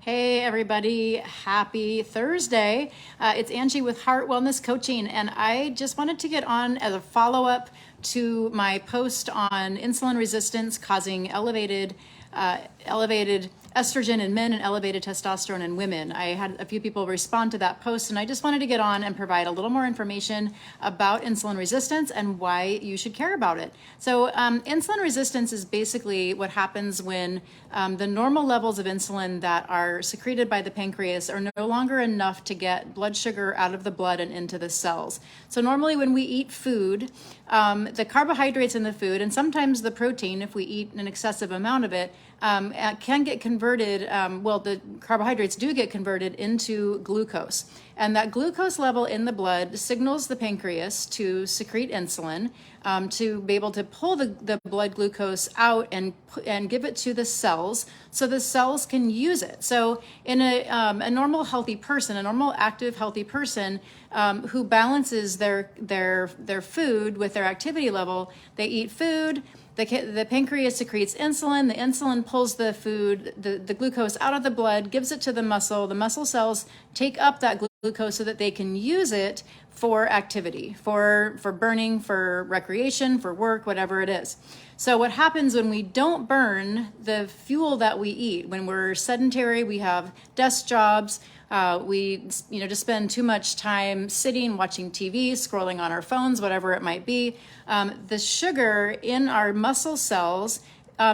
Hey everybody, happy Thursday. It's Angie with Heart Wellness Coaching, and I just wanted to get on as a follow-up to my post on insulin resistance causing elevated estrogen in men and elevated testosterone in women. I had a few people respond to that post, and I just wanted to get on and provide a little more information about insulin resistance and why you should care about it. So insulin resistance is basically what happens when the normal levels of insulin that are secreted by the pancreas are no longer enough to get blood sugar out of the blood and into the cells. So normally when we eat food, the carbohydrates in the food, and sometimes the protein, if we eat an excessive amount of it, can get converted, the carbohydrates do get converted into glucose. And that glucose level in the blood signals the pancreas to secrete insulin, to be able to pull the blood glucose out and give it to the cells so the cells can use it. So in a normal healthy person, a normal active healthy person who balances their food with their activity level, they eat food, the pancreas secretes insulin, the insulin pulls the food, the glucose out of the blood, gives it to the muscle cells take up that glucose so that they can use it for activity, for burning, for recreation, for work, whatever it is. So what happens when we don't burn the fuel that we eat, when we're sedentary, we have desk jobs, we just spend too much time sitting, watching TV, scrolling on our phones, whatever it might be, the sugar in our muscle cells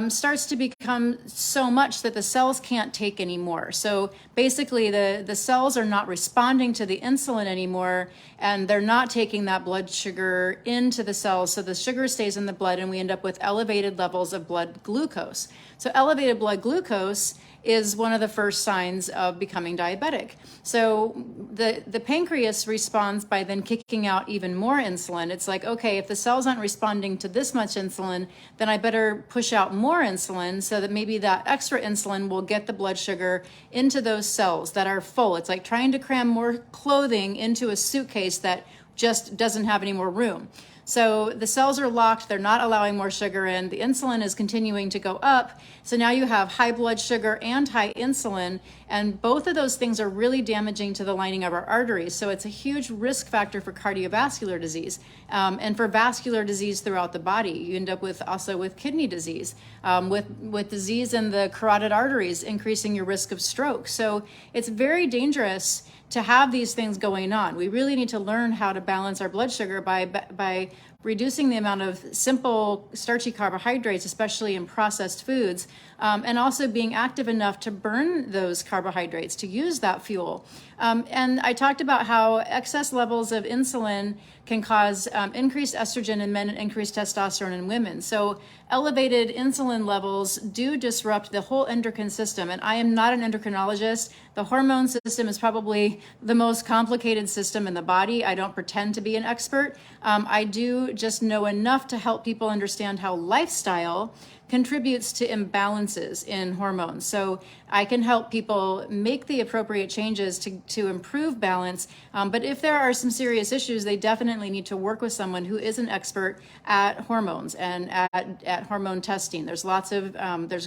starts to become so much that the cells can't take anymore. So basically the cells are not responding to the insulin anymore, and they're not taking that blood sugar into the cells. So the sugar stays in the blood and we end up with elevated levels of blood glucose. So elevated blood glucose is one of the first signs of becoming diabetic. So the pancreas responds by then kicking out even more insulin. It's like, okay, if the cells aren't responding to this much insulin, then I better push out more insulin so that maybe that extra insulin will get the blood sugar into those cells that are full. It's like trying to cram more clothing into a suitcase that just doesn't have any more room. So the cells are locked, they're not allowing more sugar in, the insulin is continuing to go up. So now you have high blood sugar and high insulin, and both of those things are really damaging to the lining of our arteries. So it's a huge risk factor for cardiovascular disease and for vascular disease throughout the body. You end up also with kidney disease, with disease in the carotid arteries, increasing your risk of stroke. So it's very dangerous to have these things going on. We really need to learn how to balance our blood sugar by reducing the amount of simple starchy carbohydrates, especially in processed foods, and also being active enough to burn those carbohydrates, to use that fuel. And I talked about how excess levels of insulin can cause increased estrogen in men and increased testosterone in women. So elevated insulin levels do disrupt the whole endocrine system. And I am not an endocrinologist. The hormone system is probably the most complicated system in the body. I don't pretend to be an expert. I do just know enough to help people understand how lifestyle contributes to imbalances in hormones. So I can help people make the appropriate changes to improve balance. But if there are some serious issues, they definitely need to work with someone who is an expert at hormones and at hormone testing. There's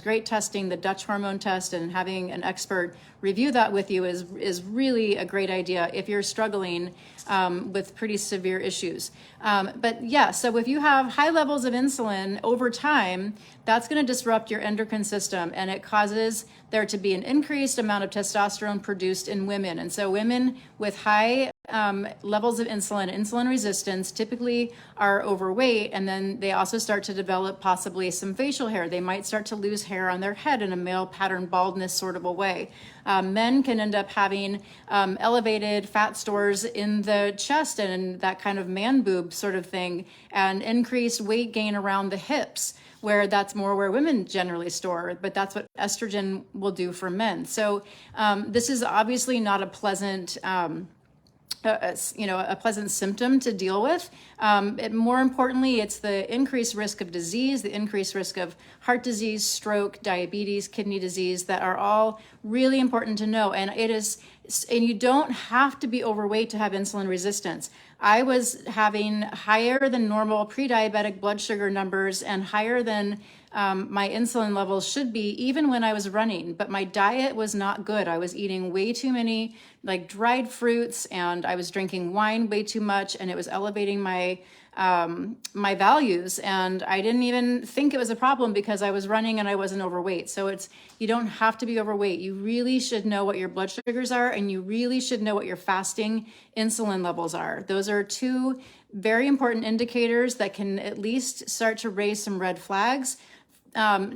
great testing, the Dutch hormone test, and having an expert review that with you is really a great idea if you're struggling with pretty severe issues. But yeah, so if you have high levels of insulin over time, that's going to disrupt your endocrine system, and it causes there to be an increased amount of testosterone produced in women. And so women with high levels of insulin resistance typically are overweight, and then they also start to develop possibly some facial hair. They might start to lose hair on their head in a male pattern baldness sort of a way. Men can end up having elevated fat stores in the chest and that kind of man boob sort of thing, and increased weight gain around the hips, where that's more where women generally store, but that's what estrogen will do for men. So this is obviously not a pleasant a pleasant symptom to deal with. More importantly, it's the increased risk of disease, the increased risk of heart disease, stroke, diabetes, kidney disease, that are all really important to know. And you don't have to be overweight to have insulin resistance. I was having higher than normal pre-diabetic blood sugar numbers and higher than my insulin levels should be even when I was running, but my diet was not good. I was eating way too many like dried fruits, and I was drinking wine way too much, and it was elevating my values, and I didn't even think it was a problem because I was running and I wasn't overweight. So you don't have to be overweight. You really should know what your blood sugars are, and you really should know what your fasting insulin levels are. Those are two very important indicators that can at least start to raise some red flags,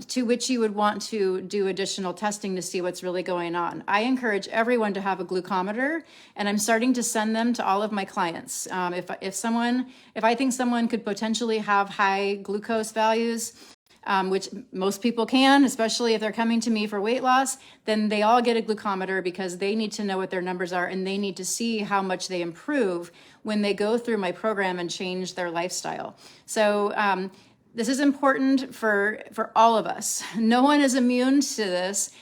to which you would want to do additional testing to see what's really going on. I encourage everyone to have a glucometer, and I'm starting to send them to all of my clients. If I think someone could potentially have high glucose values, which most people can, especially if they're coming to me for weight loss, then they all get a glucometer because they need to know what their numbers are, and they need to see how much they improve when they go through my program and change their lifestyle. So this is important for all of us. No one is immune to this.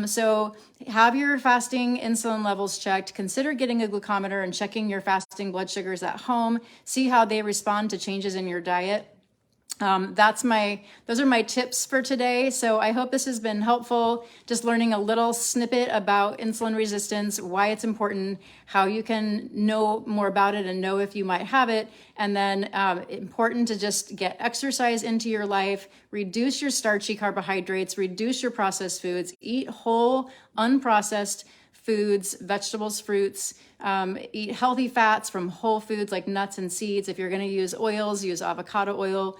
So have your fasting insulin levels checked. Consider getting a glucometer and checking your fasting blood sugars at home. See how they respond to changes in your diet. Those are my tips for today. So I hope this has been helpful, just learning a little snippet about insulin resistance, why it's important, how you can know more about it and know if you might have it. And then important to just get exercise into your life, reduce your starchy carbohydrates, reduce your processed foods, eat whole, unprocessed foods, vegetables, fruits, eat healthy fats from whole foods like nuts and seeds. If you're going to use oils, use avocado oil,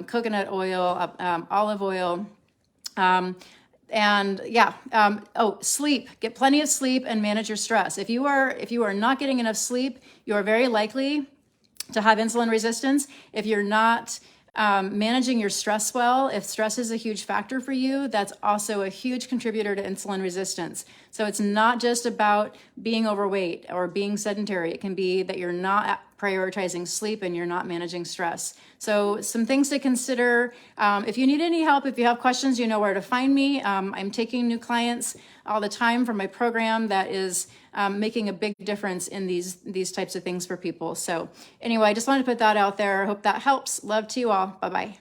coconut oil, olive oil. Sleep. Get plenty of sleep and manage your stress. If you are not getting enough sleep, you are very likely to have insulin resistance. If you're not managing your stress well, if stress is a huge factor for you, that's also a huge contributor to insulin resistance. So it's not just about being overweight or being sedentary. It can be that you're not prioritizing sleep and you're not managing stress. So some things to consider. If you need any help, if you have questions, you know where to find me. I'm taking new clients all the time from my program that is making a big difference in these types of things for people. So anyway, I just wanted to put that out there. I hope that helps. Love to you all. Bye-bye.